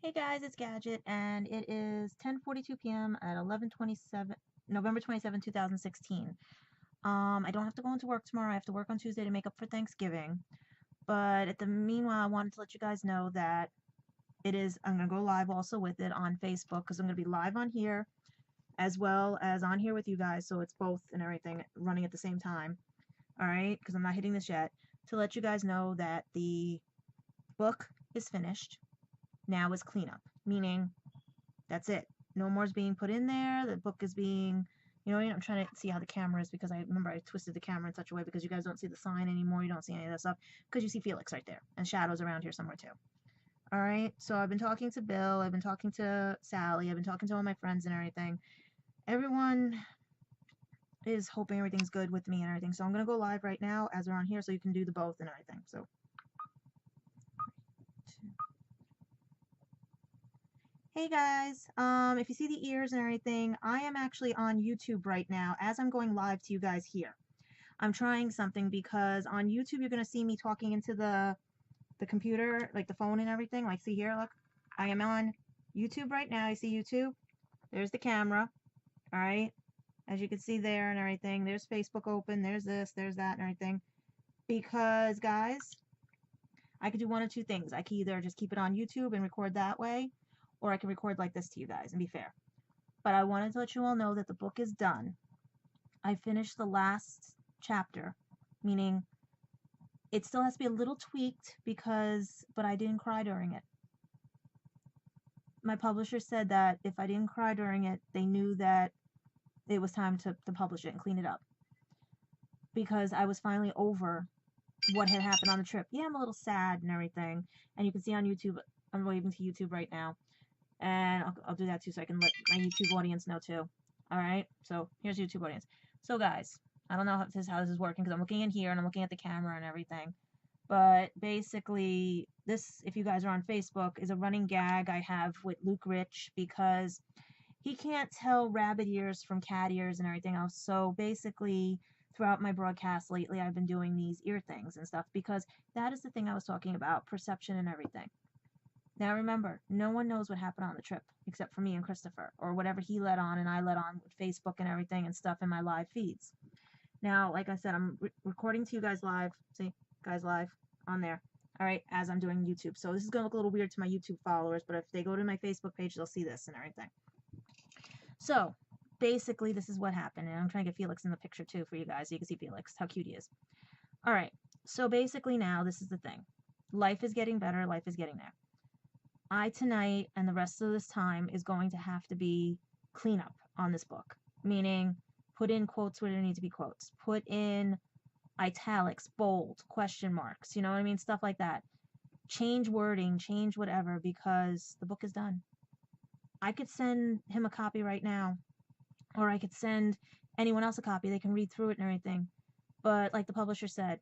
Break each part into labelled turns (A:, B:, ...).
A: Hey guys, it's Gadget, and it is 10:42 p.m. at 11:27, November 27, 2016. I don't have to go into work tomorrow. I have to work on Tuesday to make up for Thanksgiving. But at the meanwhile, I wanted to let you guys know that I'm going to go live also with it on Facebook because I'm going to be live on here as well as on here with you guys. So it's both and everything running at the same time. All right, because I'm not hitting this yet. To let you guys know that the book is finished. Now is cleanup, meaning that's it. No more is being put in there. The book is being, I'm trying to see how the camera is because I remember I twisted the camera in such a way because you guys don't see the sign anymore. You don't see any of that stuff because you see Felix right there and shadows around here somewhere too. All right. So I've been talking to Bill. I've been talking to Sally. I've been talking to all my friends and everything. Everyone is hoping everything's good with me and everything. So I'm going to go live right now as we're on here so you can do the both and everything. So hey guys, if you see the ears and everything, I am actually on YouTube right now as I'm going live to you guys here. I'm trying something because on YouTube you're gonna see me talking into the computer, like the phone and everything. Like see here, look, I am on YouTube right now. You see YouTube? There's the camera, all right? As you can see there and everything. There's Facebook open. There's this, there's that, and everything. Because guys, I could do one of two things. I could either just keep it on YouTube and record that way, or I can record like this to you guys and be fair. But I wanted to let you all know that the book is done. I finished the last chapter, meaning it still has to be a little tweaked but I didn't cry during it. My publisher said that if I didn't cry during it, they knew that it was time to publish it and clean it up. Because I was finally over what had happened on the trip. Yeah, I'm a little sad and everything. And you can see on YouTube, I'm waving to YouTube right now. And I'll do that too so I can let my YouTube audience know too. All right, so here's YouTube audience. So guys, I don't know how this is working because I'm looking in here and I'm looking at the camera and everything. But basically, this, if you guys are on Facebook, is a running gag I have with Luke Rich because he can't tell rabbit ears from cat ears and everything else. So basically, throughout my broadcast lately, I've been doing these ear things and stuff because that is the thing I was talking about, perception and everything. Now remember, no one knows what happened on the trip except for me and Christopher, or whatever he let on and I let on with Facebook and everything and stuff in my live feeds. Now, like I said, I'm recording to you guys live. See, guys live on there. All right, as I'm doing YouTube. So this is going to look a little weird to my YouTube followers, but if they go to my Facebook page, they'll see this and everything. So basically, this is what happened. And I'm trying to get Felix in the picture too for you guys so you can see Felix, how cute he is. All right, so basically now this is the thing. Life is getting better. Life is getting there. I tonight and the rest of this time is going to have to be cleanup on this book, meaning put in quotes where there need to be quotes, put in italics, bold, question marks, you know what I mean? Stuff like that. Change wording, change whatever, because the book is done. I could send him a copy right now, or I could send anyone else a copy. They can read through it and everything. But like the publisher said,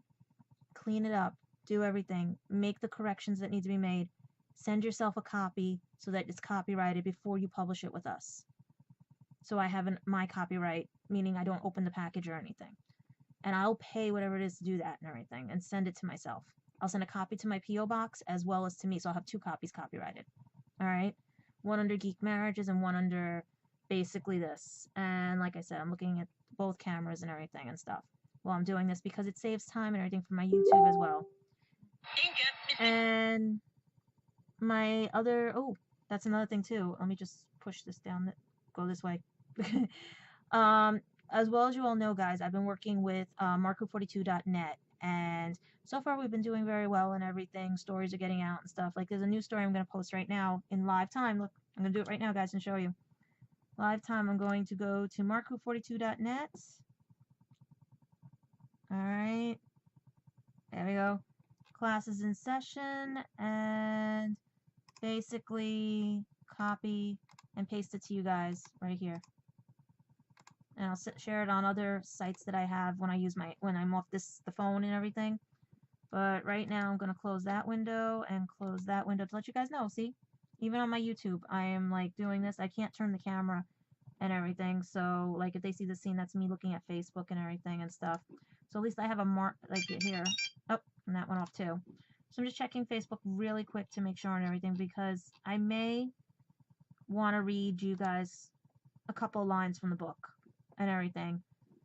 A: clean it up, do everything, make the corrections that need to be made. Send yourself a copy so that it's copyrighted before you publish it with us. So I have my copyright, meaning I don't open the package or anything. And I'll pay whatever it is to do that and everything and send it to myself. I'll send a copy to my P.O. box as well as to me. So I'll have 2 copies copyrighted. All right. One under Geek Marriages and one under basically this. And like I said, I'm looking at both cameras and everything and stuff while I'm doing this because it saves time and everything for my YouTube as well. And my other, oh, that's another thing too. Let me just push this down, go this way. As well as you all know, guys, I've been working with Marco42.net, and so far we've been doing very well and everything. Stories are getting out and stuff. Like there's a new story I'm going to post right now in live time. Look, I'm going to do it right now, guys, and show you. Live time, I'm going to go to Marco42.net. All right. There we go. Class is in session, and basically copy and paste it to you guys right here. And I'll share it on other sites that I have when I'm off the phone and everything. But right now I'm going to close that window and close that window to let you guys know. See, even on my YouTube, I am like doing this. I can't turn the camera and everything. So like if they see the scene, that's me looking at Facebook and everything and stuff. So at least I have a mark like here. Oh, and that went off too. So I'm just checking Facebook really quick to make sure and everything, because I may want to read you guys a couple lines from the book and everything,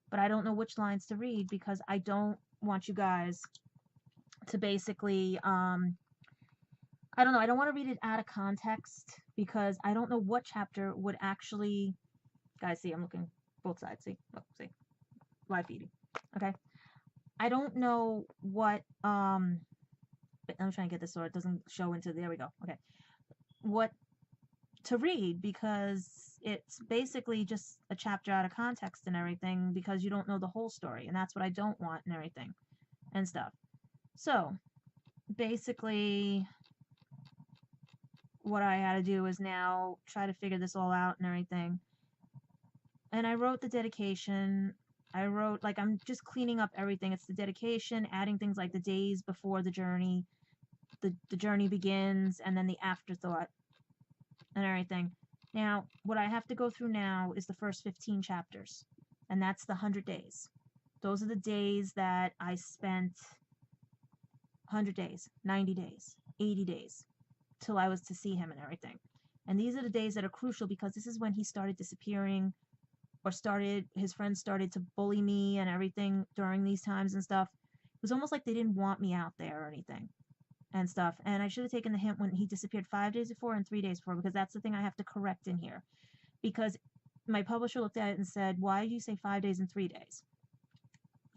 A: but I don't know which lines to read because I don't want you guys to basically, I don't know, I don't want to read it out of context because I don't know what chapter would actually, guys, see, I'm looking both sides, see, look, see, live feeding, okay? I don't know what, I'm trying to get this so it doesn't show into, there we go, okay, what to read, because it's basically just a chapter out of context and everything because you don't know the whole story, and that's what I don't want and everything and stuff. So basically what I had to do is now try to figure this all out and everything. And I wrote the dedication. I wrote, like, I'm just cleaning up everything. It's the dedication, adding things like the days before the journey, the journey begins, and then the afterthought and everything. Now, what I have to go through now is the first 15 chapters, and that's the 100 days. Those are the days that I spent, 100 days, 90 days, 80 days, till I was to see him and everything. And these are the days that are crucial because this is when he started disappearing, or his friends started to bully me and everything during these times and stuff. It was almost like they didn't want me out there or anything and stuff. And I should have taken the hint when he disappeared 5 days before and 3 days before, because that's the thing I have to correct in here. Because my publisher looked at it and said, why did you say 5 days and 3 days?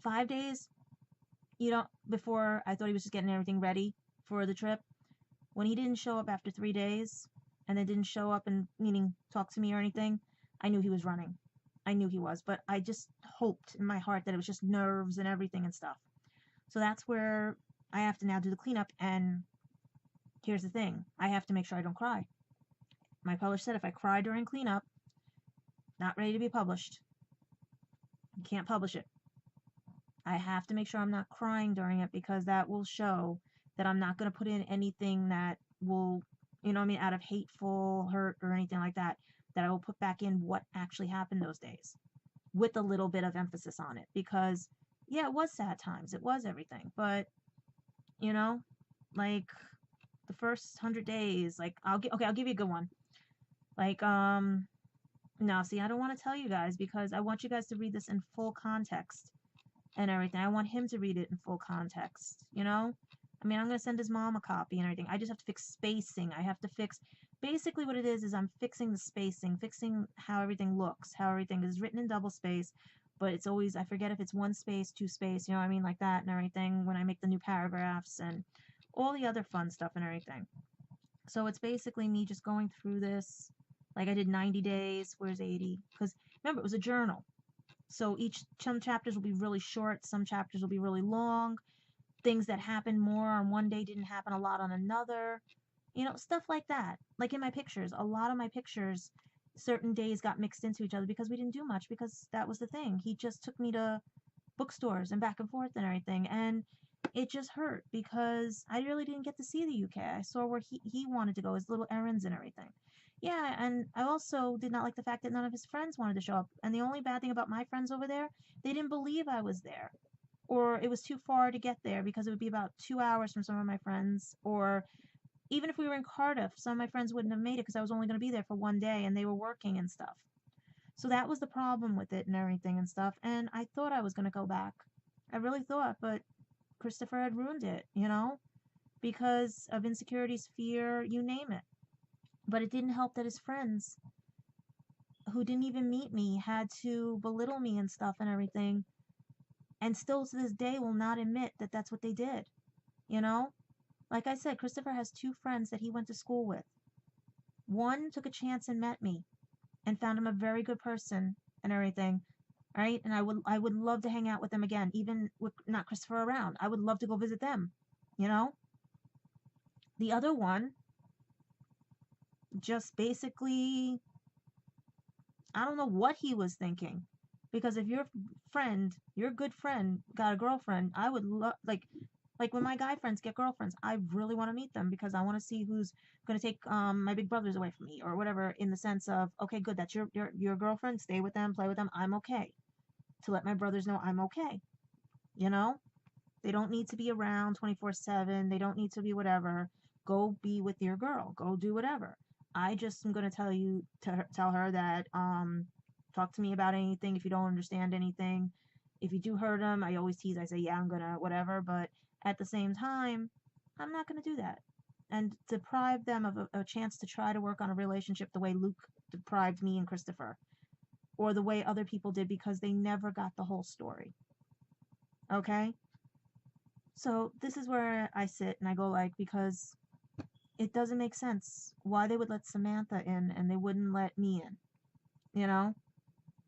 A: 5 days, before I thought he was just getting everything ready for the trip. When he didn't show up after 3 days and then didn't show up and, meaning, talk to me or anything, I knew he was running. I knew he was, but I just hoped in my heart that it was just nerves and everything and stuff. So that's where I have to now do the cleanup, and here's the thing. I have to make sure I don't cry. My publisher said if I cry during cleanup, not ready to be published, you can't publish it. I have to make sure I'm not crying during it because that will show that I'm not going to put in anything that will, out of hateful hurt or anything like that, that I will put back in what actually happened those days with a little bit of emphasis on it. Because, yeah, it was sad times. It was everything. But, like the first 100 days, like, I'll give you a good one. Like, no, see, I don't want to tell you guys because I want you guys to read this in full context and everything. I want him to read it in full context, I'm going to send his mom a copy and everything. I just have to fix spacing. I have to fix, basically what it is I'm fixing the spacing, fixing how everything looks, how everything is written in double space, but it's always, I forget if it's 1 space, 2 space, like that and everything when I make the new paragraphs and all the other fun stuff and everything. So it's basically me just going through this, like I did 90 days, where's 80? Because remember, it was a journal. So some chapters will be really short, some chapters will be really long. Things that happened more on one day didn't happen a lot on another. Stuff like that. Like in my pictures, a lot of my pictures, certain days got mixed into each other because we didn't do much, because that was the thing. He just took me to bookstores and back and forth and everything, and it just hurt because I really didn't get to see the UK. I saw where he wanted to go, his little errands and everything. Yeah, and I also did not like the fact that none of his friends wanted to show up. And the only bad thing about my friends over there, they didn't believe I was there. Or it was too far to get there because it would be about 2 hours from some of my friends. Or even if we were in Cardiff, some of my friends wouldn't have made it because I was only going to be there for 1 day and they were working and stuff. So that was the problem with it and everything and stuff. And I thought I was going to go back. I really thought, but Christopher had ruined it, because of insecurities, fear, you name it. But it didn't help that his friends, who didn't even meet me, had to belittle me and stuff and everything. And still to this day will not admit that that's what they did. Like I said, Christopher has 2 friends that he went to school with. One took a chance and met me and found him a very good person and everything. Right? And I would love to hang out with them again, even with not Christopher around. I would love to go visit them. The other one just basically, I don't know what he was thinking. Because if your good friend, got a girlfriend, I would love, like when my guy friends get girlfriends, I really want to meet them because I want to see who's going to take my big brothers away from me or whatever, in the sense of, okay, good, that's your girlfriend, stay with them, play with them, I'm okay. To let my brothers know I'm okay. They don't need to be around 24/7. They don't need to be whatever. Go be with your girl. Go do whatever. I just am going to tell her that talk to me about anything if you don't understand anything. If you do hurt him, I always tease. I say, yeah, I'm going to whatever. But at the same time, I'm not going to do that. And deprive them of a chance to try to work on a relationship the way Luke deprived me and Christopher, or the way other people did, because they never got the whole story. Okay? So this is where I sit and I go like, because it doesn't make sense why they would let Samantha in and they wouldn't let me in, you know?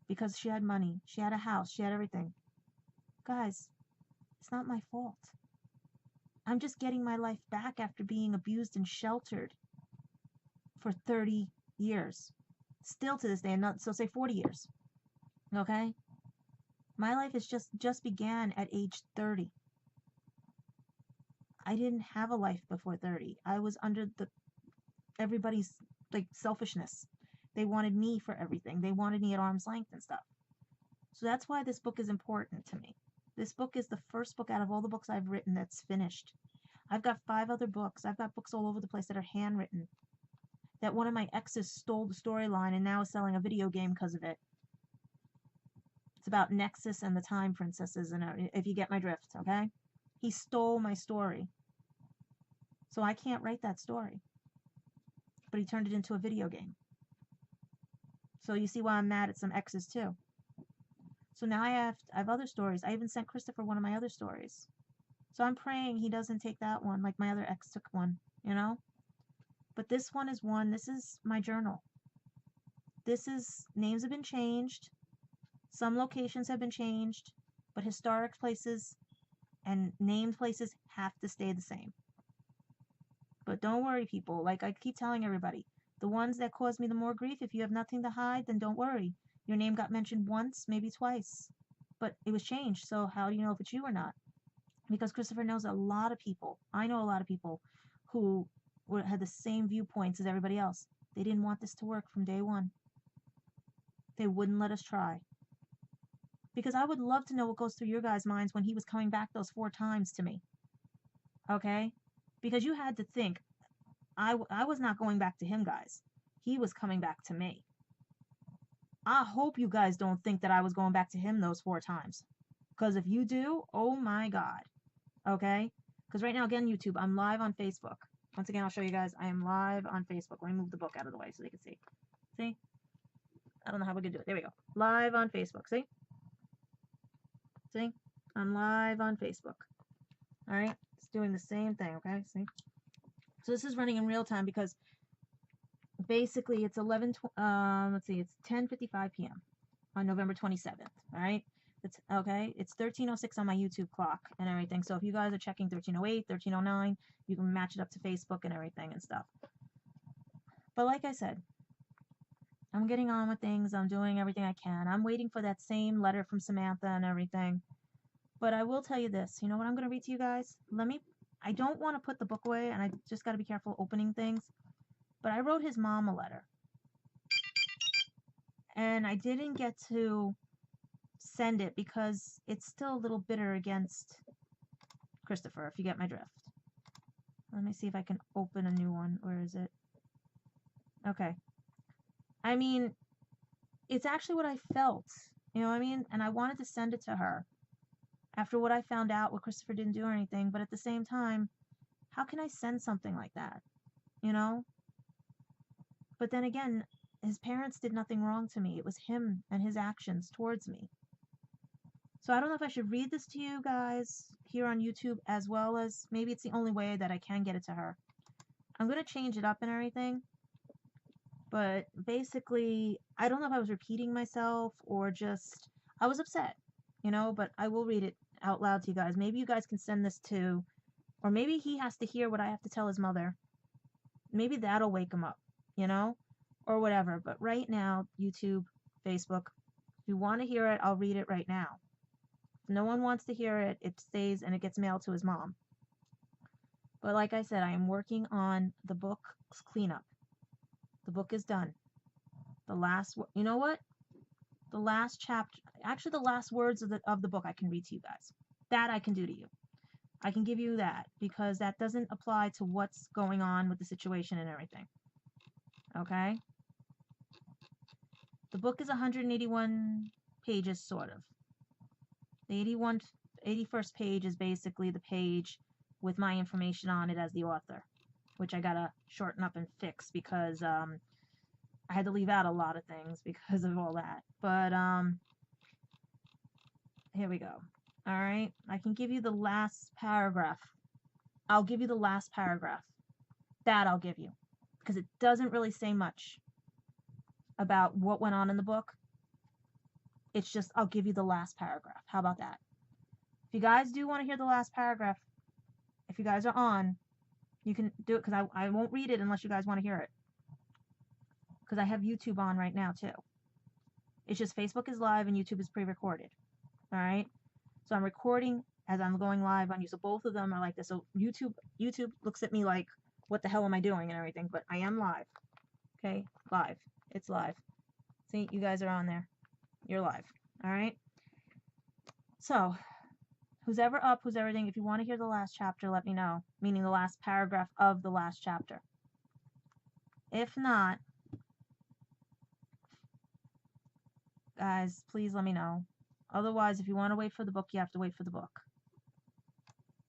A: Because she had money, she had a house, she had everything. Guys, it's not my fault. I'm just getting my life back after being abused and sheltered for 30 years. Still to this day, and not so say 40 years. Okay? My life is just began at age 30. I didn't have a life before 30. I was under everybody's like selfishness. They wanted me for everything. They wanted me at arm's length and stuff. So that's why this book is important to me. This book is the first book out of all the books I've written that's finished. I've got 5 other books. I've got books all over the place that are handwritten. That one of my exes stole the storyline and now is selling a video game because of it. It's about Nexus and the Time Princesses, and if you get my drift, okay? He stole my story. So I can't write that story. But he turned it into a video game. So you see why I'm mad at some exes too. So now I have other stories. I even sent Christopher one of my other stories. So I'm praying he doesn't take that one like my other ex took one, you know? But this one is one. This is my journal. Names have been changed. Some locations have been changed. But historic places and named places have to stay the same. But don't worry, people. Like I keep telling everybody, the ones that cause me the more grief, if you have nothing to hide, then don't worry. Your name got mentioned once, maybe twice. But it was changed, so how do you know if it's you or not? Because Christopher knows a lot of people. I know a lot of people who had the same viewpoints as everybody else. They didn't want this to work from day one. They wouldn't let us try. Because I would love to know what goes through your guys' minds when he was coming back those 4 times to me. Okay? Because you had to think, I was not going back to him, guys. He was coming back to me. I hope you guys don't think that I was going back to him those 4 times. Because if you do, oh my God. Okay? Because right now, again, YouTube, I'm live on Facebook. Once again, I'll show you guys. I am live on Facebook. Let me move the book out of the way so they can see. See? I don't know how we're going to do it. There we go. Live on Facebook. See? See? I'm live on Facebook. All right? It's doing the same thing, okay? See? So this is running in real time because basically it's it's 10:55 p.m. on November 27th, all right? It's okay. It's 13:06 on my YouTube clock and everything. So if you guys are checking 13:08, 13:09, you can match it up to Facebook and everything and stuff. But like I said, I'm getting on with things. I'm doing everything I can. I'm waiting for that same letter from Samantha and everything. But I will tell you this. You know what I'm going to read to you guys? I don't want to put the book away, and I just got to be careful opening things. But I wrote his mom a letter. And I didn't get to send it because it's still a little bitter against Christopher, if you get my drift. Let me see if I can open a new one. Where is it? Okay. I mean, it's actually what I felt. You know what I mean? And I wanted to send it to her after what I found out, what Christopher didn't do or anything. But at the same time, how can I send something like that? You know? But then again, his parents did nothing wrong to me. It was him and his actions towards me. So I don't know if I should read this to you guys here on YouTube, as well as maybe it's the only way that I can get it to her. I'm going to change it up and everything. But basically, I don't know if I was repeating myself or just, I was upset, you know, but I will read it out loud to you guys. Maybe you guys can send this to, or maybe he has to hear what I have to tell his mother. Maybe that'll wake him up, you know, or whatever. But right now, YouTube, Facebook, if you want to hear it, I'll read it right now. If no one wants to hear it, it stays and it gets mailed to his mom. But like I said, I am working on the book's cleanup. The book is done. The last, you know what? The last chapter, actually the last words of the book I can read to you guys. That I can do to you. I can give you that because that doesn't apply to what's going on with the situation and everything. Okay? The book is 181 pages, sort of. The 81st page is basically the page with my information on it as the author, which I gotta shorten up and fix because I had to leave out a lot of things because of all that. But here we go. All right, I can give you the last paragraph. I'll give you the last paragraph. That I'll give you because it doesn't really say much about what went on in the book. It's just I'll give you the last paragraph. How about that? If you guys do want to hear the last paragraph, if you guys are on, you can do it because I won't read it unless you guys want to hear it. Because I have YouTube on right now too. It's just Facebook is live and YouTube is pre-recorded. All right. So I'm recording as I'm going live on you. So both of them are like this. So YouTube looks at me like, what the hell am I doing and everything? But I am live. Okay, live. It's live. See, you guys are on there. You're live. All right. So who's ever up, who's everything, if you want to hear the last chapter, let me know. Meaning the last paragraph of the last chapter. If not, guys, please let me know. Otherwise, if you want to wait for the book, you have to wait for the book.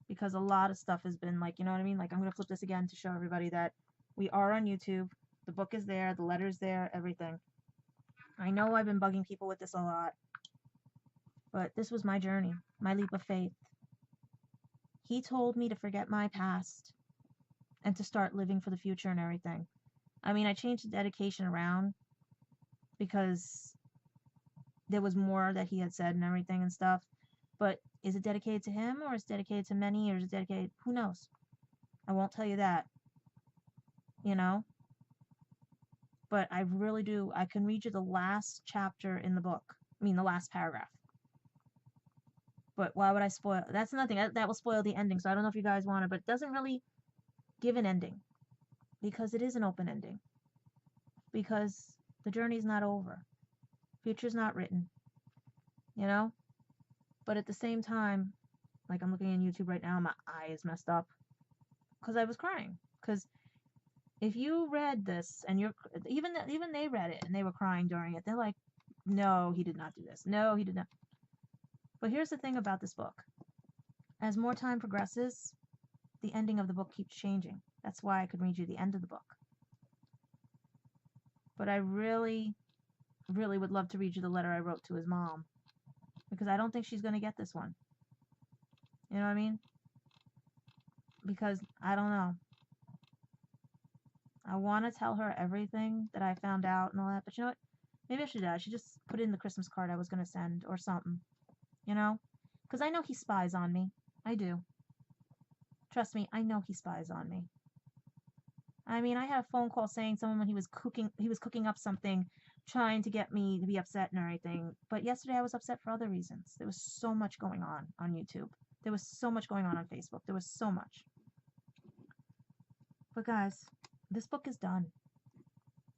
A: Because a lot of stuff has been like, you know what I mean? Like, I'm going to flip this again to show everybody that we are on YouTube. The book is there. The letter's there. Everything. I know I've been bugging people with this a lot. But this was my journey. My leap of faith. He told me to forget my past. And to start living for the future and everything. I mean, I changed the dedication around. Because there was more that he had said and everything and stuff. But is it dedicated to him or is it dedicated to many or is it dedicated? Who knows? I won't tell you that. You know? But I really do. I can read you the last chapter in the book. I mean, the last paragraph. But why would I spoil? That's nothing. That will spoil the ending. So I don't know if you guys want it. But it doesn't really give an ending. Because it is an open ending. Because the journey's not over. Future's not written. You know? But at the same time, like I'm looking on YouTube right now, my eye is messed up. Because I was crying. Because if you read this, and you're, even they read it, and they were crying during it, they're like, no, he did not do this. No, he did not. But here's the thing about this book. As more time progresses, the ending of the book keeps changing. That's why I could read you the end of the book. But I really, really would love to read you the letter I wrote to his mom. Because I don't think she's going to get this one. You know what I mean? Because, I don't know. I want to tell her everything that I found out and all that. But you know what? Maybe I should do. I should just put it in the Christmas card I was going to send or something. You know? Because I know he spies on me. I do. Trust me, I know he spies on me. I mean, I had a phone call saying someone when he was cooking up something, trying to get me to be upset and everything. But yesterday I was upset for other reasons. There was so much going on YouTube. There was so much going on Facebook. There was so much. But guys, this book is done.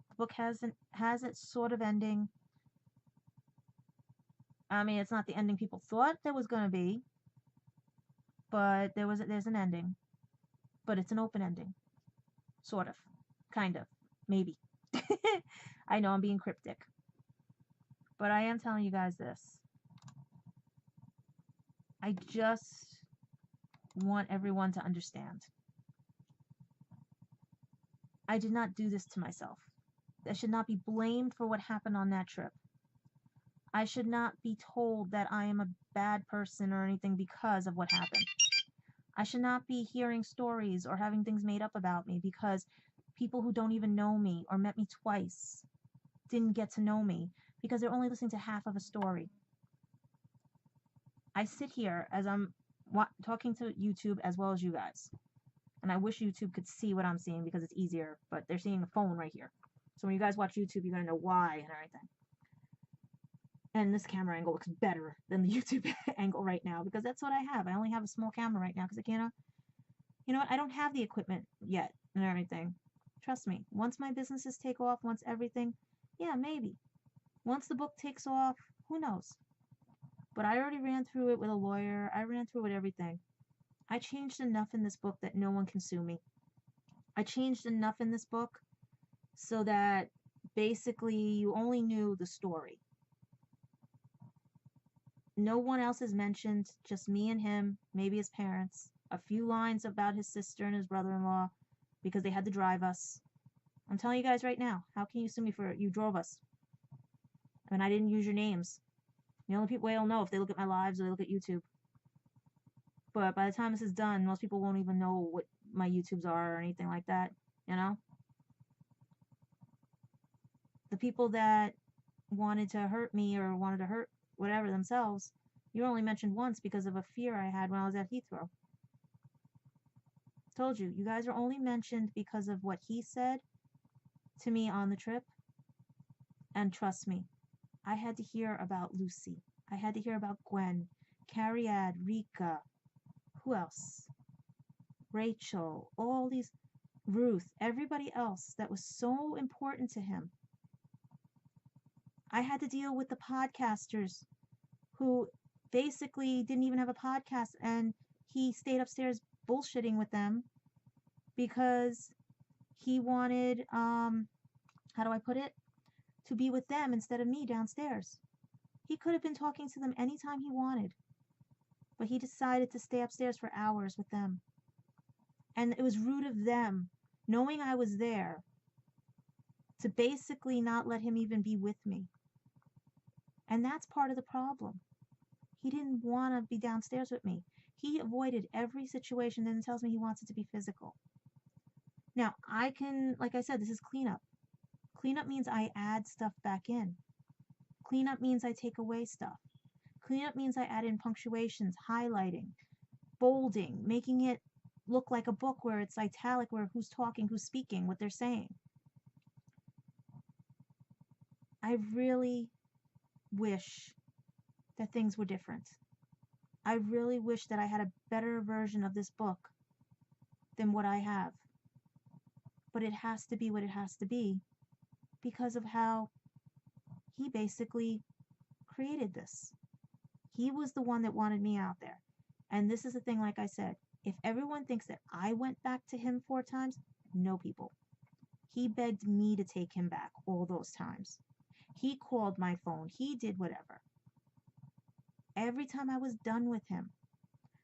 A: The book has its sort of ending. I mean, it's not the ending people thought there was going to be. But there's an ending. But it's an open ending. Sort of. Kind of. Maybe. I know I'm being cryptic. But I am telling you guys this. I just want everyone to understand. I did not do this to myself. I should not be blamed for what happened on that trip. I should not be told that I am a bad person or anything because of what happened. I should not be hearing stories or having things made up about me because people who don't even know me or met me twice didn't get to know me because they're only listening to half of a story. I sit here as I'm talking to YouTube as well as you guys. And I wish YouTube could see what I'm seeing because it's easier, but they're seeing a phone right here. So when you guys watch YouTube, you're going to know why and everything. And this camera angle looks better than the YouTube angle right now because that's what I have. I only have a small camera right now because I can't, you know what? I don't have the equipment yet and everything. Trust me. Once my businesses take off, once everything, yeah, maybe. Once the book takes off, who knows? But I already ran through it with a lawyer. I ran through it with everything. I changed enough in this book that no one can sue me. I changed enough in this book so that basically you only knew the story. No one else is mentioned, just me and him, maybe his parents, a few lines about his sister and his brother-in-law because they had to drive us. I'm telling you guys right now, how can you sue me for you drove us? I mean, I didn't use your names. The only way they'll know if they look at my lives or they look at YouTube. But by the time this is done, most people won't even know what my YouTubes are or anything like that, you know? The people that wanted to hurt me or wanted to hurt whatever themselves, you were only mentioned once because of a fear I had when I was at Heathrow. Told you, you guys are only mentioned because of what he said to me on the trip. And trust me, I had to hear about Lucy. I had to hear about Gwen, Cariad, Rika, who else? Rachel, all these, Ruth, everybody else that was so important to him. I had to deal with the podcasters who basically didn't even have a podcast, and he stayed upstairs bullshitting with them because he wanted, how do I put it? To be with them instead of me downstairs. He could have been talking to them anytime he wanted, but he decided to stay upstairs for hours with them. And it was rude of them, knowing I was there, to basically not let him even be with me. And that's part of the problem. He didn't want to be downstairs with me. He avoided every situation and tells me he wants it to be physical. Now, I can, like I said, this is cleanup. Cleanup means I add stuff back in. Cleanup means I take away stuff. Cleanup means I add in punctuations, highlighting, bolding, making it look like a book where it's italic, where who's talking, who's speaking, what they're saying. I really wish that things were different. I really wish that I had a better version of this book than what I have. But it has to be what it has to be because of how he basically created this. He was the one that wanted me out there. And this is the thing, like I said, if everyone thinks that I went back to him 4 times, no, people. He begged me to take him back all those times. He called my phone. He did whatever. Every time I was done with him.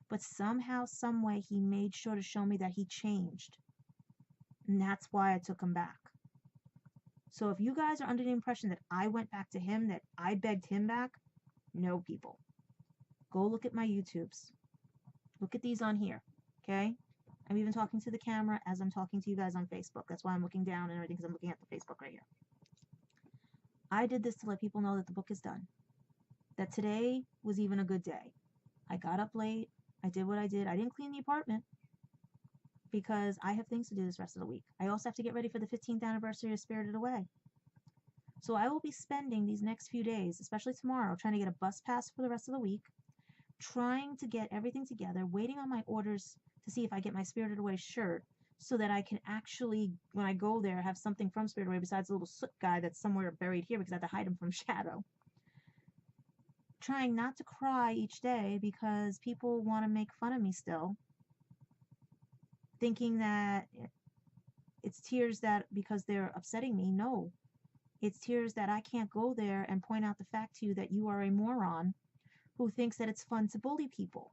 A: But somehow, some way, he made sure to show me that he changed. And that's why I took him back. So if you guys are under the impression that I went back to him, that I begged him back, no, people. Go look at my YouTubes. Look at these on here, okay? I'm even talking to the camera as I'm talking to you guys on Facebook. That's why I'm looking down and everything, because I'm looking at the Facebook right here. I did this to let people know that the book is done. That today was even a good day. I got up late. I did what I did. I didn't clean the apartment because I have things to do this rest of the week. I also have to get ready for the 15th anniversary of Spirited Away. So I will be spending these next few days, especially tomorrow, trying to get a bus pass for the rest of the week, trying to get everything together, waiting on my orders to see if I get my Spirited Away shirt so that I can actually, when I go there, have something from Spirited Away besides a little soot guy that's somewhere buried here because I have to hide him from Shadow. Trying not to cry each day because people want to make fun of me still, thinking that it's tears that because they're upsetting me. No, it's tears that I can't go there and point out the fact to you that you are a moron who thinks that it's fun to bully people.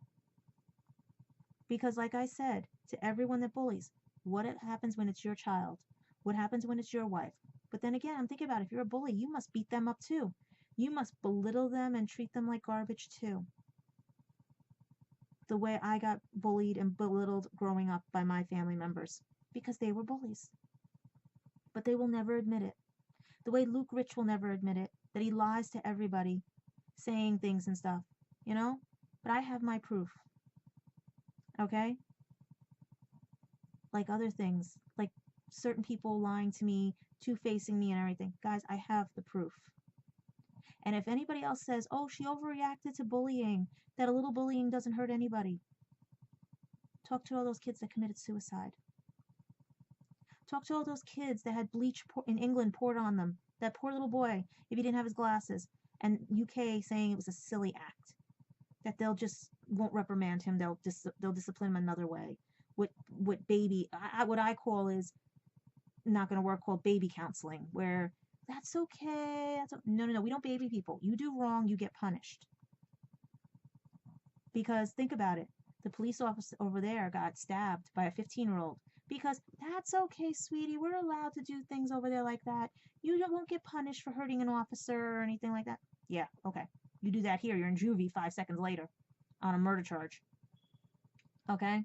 A: Because like I said, to everyone that bullies, what happens when it's your child? What happens when it's your wife? But then again, I'm thinking about it, if you're a bully, you must beat them up too. You must belittle them and treat them like garbage too. The way I got bullied and belittled growing up by my family members because they were bullies. But they will never admit it. The way Luke Rich will never admit it, that he lies to everybody, saying things and stuff, you know? But I have my proof. Okay? Like other things, like certain people lying to me, two-facing me and everything. Guys, I have the proof. And if anybody else says, oh, she overreacted to bullying, that a little bullying doesn't hurt anybody, talk to all those kids that committed suicide. Talk to all those kids that had bleach in England poured on them. That poor little boy, if he didn't have his glasses. And UK saying it was a silly act. that they'll just won't reprimand him. They'll discipline him another way. What baby what I call is not going to work, called baby counseling, where that's okay. No. We don't baby people. You do wrong, you get punished. Because think about it. The police officer over there got stabbed by a 15-year-old. Because that's okay, sweetie. We're allowed to do things over there like that. You won't get punished for hurting an officer or anything like that. Yeah, okay. You do that here, you're in juvie 5 seconds later on a murder charge. Okay?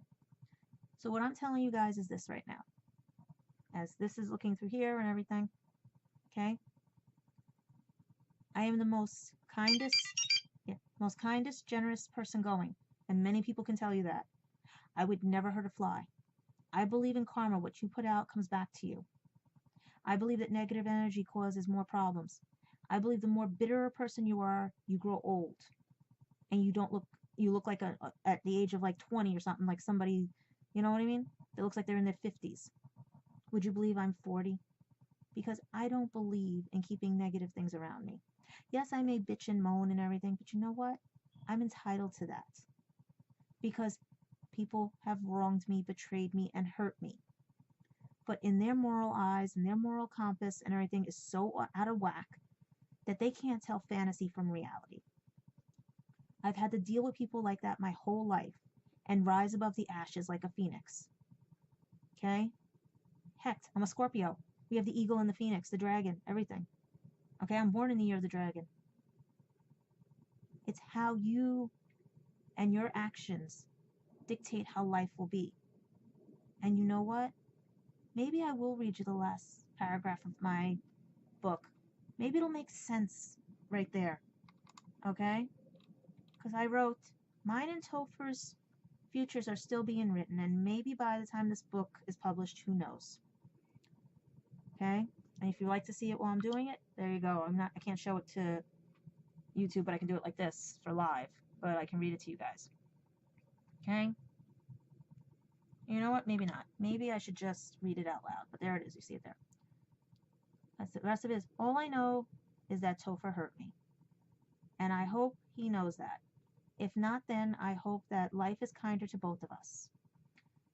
A: So what I'm telling you guys is this right now. As this is looking through here and everything. Okay? I am the most kindest, generous person going. And many people can tell you that. I would never hurt a fly. I believe in karma. What you put out comes back to you. I believe that negative energy causes more problems. I believe the more bitter a person you are, you grow old. And you look like at the age of like 20 or something, like somebody, you know what I mean? That looks like they're in their 50s. Would you believe I'm 40? Because I don't believe in keeping negative things around me. Yes, I may bitch and moan and everything, but you know what? I'm entitled to that. Because people have wronged me, betrayed me, and hurt me. But in their moral eyes and their moral compass and everything is so out of whack that they can't tell fantasy from reality. I've had to deal with people like that my whole life and rise above the ashes like a phoenix. Okay? Heck, I'm a Scorpio. We have the eagle and the phoenix, the dragon, everything. Okay, I'm born in the year of the dragon. It's how you and your actions dictate how life will be. And you know what? Maybe I will read you the last paragraph of my book. Maybe it'll make sense right there. Okay? Because I wrote, mine and Topher's futures are still being written, and maybe by the time this book is published, who knows? Okay? And if you like to see it while I'm doing it, there you go. I can't show it to YouTube, but I can do it like this for live. But I can read it to you guys. Okay? You know what? Maybe not. Maybe I should just read it out loud. But there it is. You see it there. That's the rest of it is, all I know is that Topher hurt me. And I hope he knows that. If not, then I hope that life is kinder to both of us.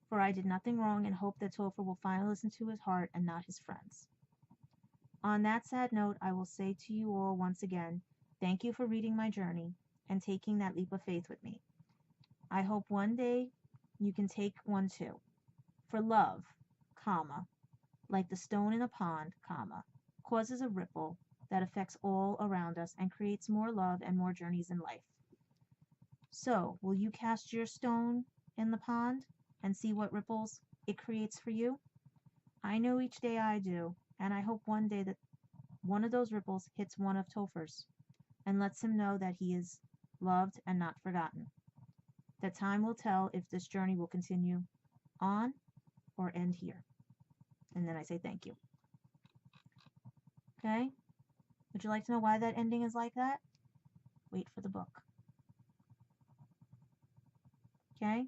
A: For I did nothing wrong and hope that Topher will finally listen to his heart and not his friends. On that sad note, I will say to you all once again, thank you for reading my journey and taking that leap of faith with me. I hope one day you can take one too. For love, comma, like the stone in a pond, comma, causes a ripple that affects all around us and creates more love and more journeys in life. So, will you cast your stone in the pond and see what ripples it creates for you? I know each day I do, and I hope one day that one of those ripples hits one of Topher's and lets him know that he is loved and not forgotten. That time will tell if this journey will continue on or end here. And then I say thank you. Okay? Would you like to know why that ending is like that? Wait for the book. Okay?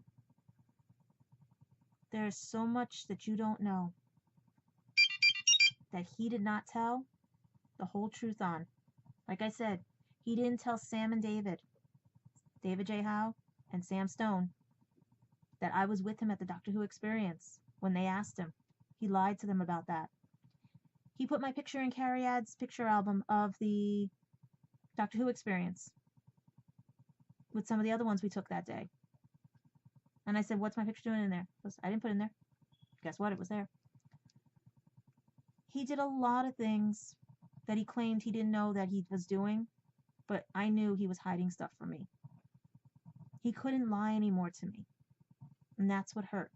A: There's so much that you don't know that he did not tell the whole truth on. Like I said, he didn't tell Sam and David J. Howe and Sam Stone, that I was with him at the Doctor Who experience when they asked him. He lied to them about that. He put my picture in Carrie Ad's picture album of the Doctor Who experience with some of the other ones we took that day. And I said, what's my picture doing in there? He goes, I didn't put it in there. Guess what? It was there. He did a lot of things that he claimed he didn't know that he was doing, but I knew he was hiding stuff from me. He couldn't lie anymore to me. And that's what hurt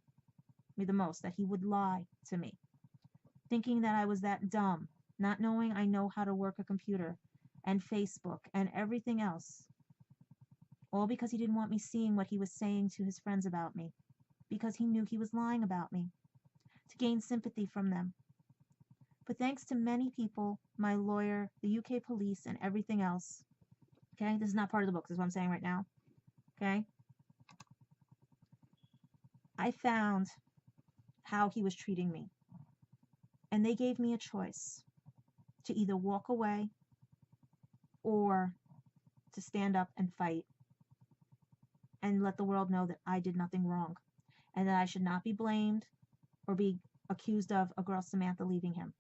A: me the most, that he would lie to me. Thinking that I was that dumb, not knowing I know how to work a computer and Facebook and everything else. All because he didn't want me seeing what he was saying to his friends about me. Because he knew he was lying about me. To gain sympathy from them. But thanks to many people, my lawyer, the UK police, and everything else. Okay, this is not part of the book. This is what I'm saying right now. Okay? I found how he was treating me. And they gave me a choice to either walk away or to stand up and fight and let the world know that I did nothing wrong and that I should not be blamed or be accused of a girl Samantha leaving him.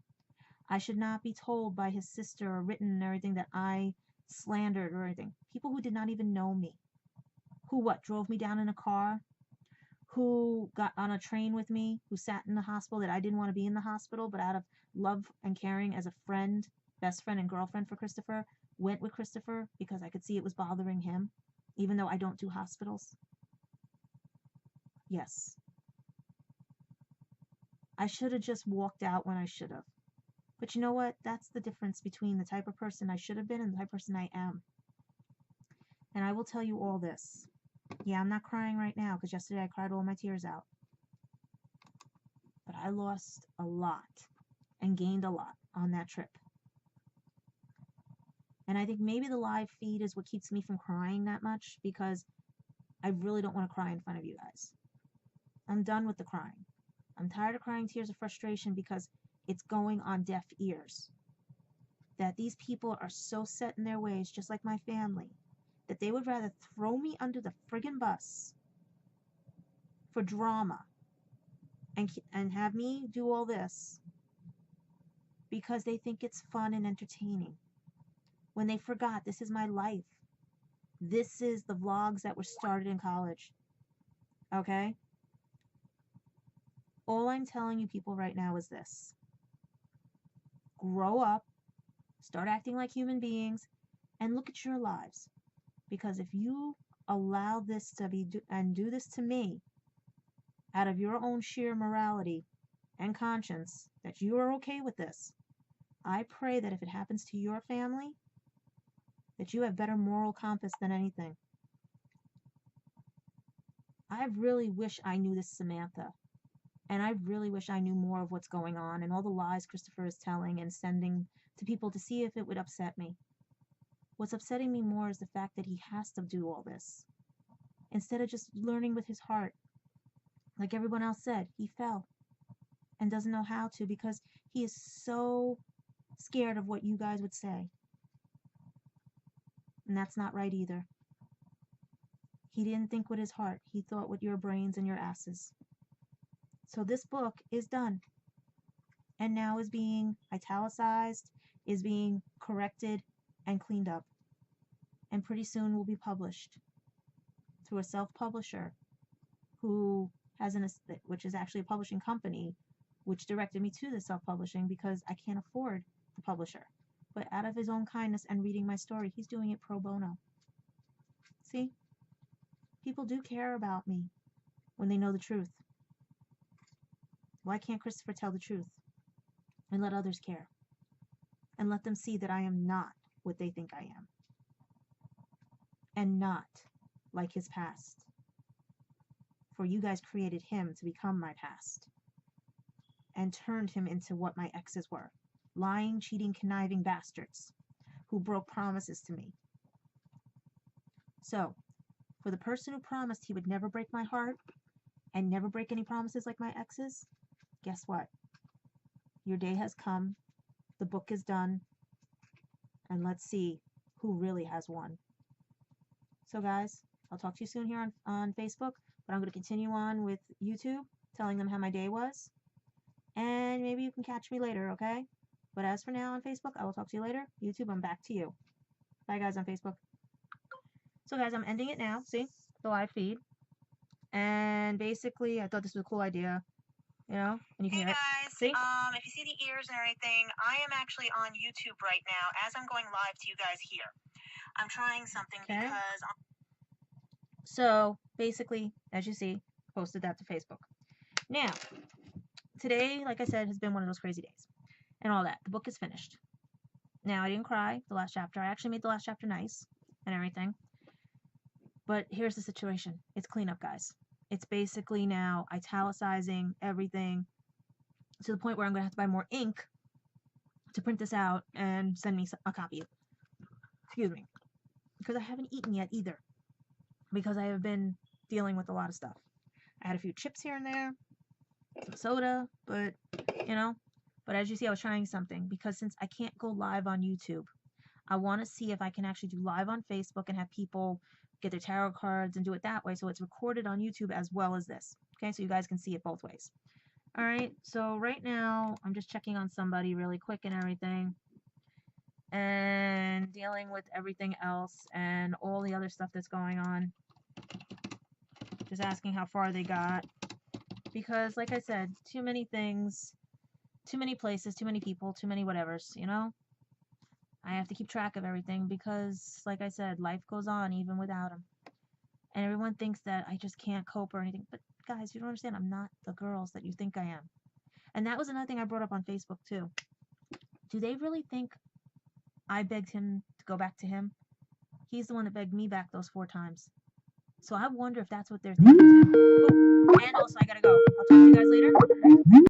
A: I should not be told by his sister or written and everything that I slandered or anything. People who did not even know me. Who what? Drove me down in a car? Who got on a train with me? Who sat in the hospital that I didn't want to be in the hospital, but out of love and caring as a friend, best friend and girlfriend for Christopher, went with Christopher because I could see it was bothering him, even though I don't do hospitals. Yes. I should have just walked out when I should have. But you know what? That's the difference between the type of person I should have been and the type of person I am. And I will tell you all this. Yeah, I'm not crying right now because yesterday I cried all my tears out. But I lost a lot and gained a lot on that trip. And I think maybe the live feed is what keeps me from crying that much because I really don't want to cry in front of you guys. I'm done with the crying. I'm tired of crying tears of frustration because it's going on deaf ears. That these people are so set in their ways, just like my family, that they would rather throw me under the friggin' bus for drama and have me do all this because they think it's fun and entertaining. When they forgot, this is my life. This is the vlogs that were started in college. Okay? All I'm telling you people right now is this. Grow up, start acting like human beings, and look at your lives. Because if you allow this to be and do this to me out of your own sheer morality and conscience, that you are okay with this, I pray that if it happens to your family, that you have better moral compass than anything. I really wish I knew this Samantha. And I really wish I knew more of what's going on and all the lies Christopher is telling and sending to people to see if it would upset me. What's upsetting me more is the fact that he has to do all this. Instead of just learning with his heart. Like everyone else said, he fell and doesn't know how to because he is so scared of what you guys would say. And that's not right either. He didn't think with his heart. He thought with your brains and your asses. So this book is done and now is being italicized, is being corrected and cleaned up, and pretty soon will be published through a self-publisher who has which is actually a publishing company, which directed me to the self-publishing because I can't afford the publisher. But out of his own kindness and reading my story, he's doing it pro bono. See? People do care about me when they know the truth. Why can't Christopher tell the truth and let others care and let them see that I am not what they think I am and not like his past? For you guys created him to become my past and turned him into what my exes were. Lying, cheating, conniving bastards who broke promises to me. So, for the person who promised he would never break my heart and never break any promises like my exes, guess what? Your day has come, the book is done, and let's see who really has won. So guys, I'll talk to you soon here on Facebook, but I'm going to continue on with YouTube, telling them how my day was, and maybe you can catch me later, okay? But as for now on Facebook, I will talk to you later. YouTube, I'm back to you. Bye guys on Facebook. So guys, I'm ending it now, see? The live feed. And basically, I thought this was a cool idea. You know, and you can hear it. See? If you see the ears and everything, I am actually on YouTube right now as I'm going live to you guys here. I'm trying something because... So, basically, as you see, posted that to Facebook. Now, today, like I said, has been one of those crazy days. And all that. The book is finished. Now, I didn't cry the last chapter. I actually made the last chapter nice and everything. But here's the situation. It's cleanup, guys. It's basically now italicizing everything to the point where I'm going to have to buy more ink to print this out and send me a copy. Excuse me. Because I haven't eaten yet either. Because I have been dealing with a lot of stuff. I had a few chips here and there. Some soda. But, you know. But as you see, I was trying something. Because since I can't go live on YouTube, I want to see if I can actually do live on Facebook and have people get their tarot cards and do it that way. So it's recorded on YouTube as well as this. Okay, so you guys can see it both ways. All right, so right now I'm just checking on somebody really quick and everything, and dealing with everything else and all the other stuff that's going on. Just asking how far they got, because like I said, too many things, too many places, too many people, too many whatevers, you know? I have to keep track of everything because, like I said, life goes on even without them. And everyone thinks that I just can't cope or anything. But guys, you don't understand. I'm not the girls that you think I am. And that was another thing I brought up on Facebook too. Do they really think I begged him to go back to him? He's the one that begged me back those 4 times. So I wonder if that's what they're thinking too. Oh, and also I gotta go. I'll talk to you guys later.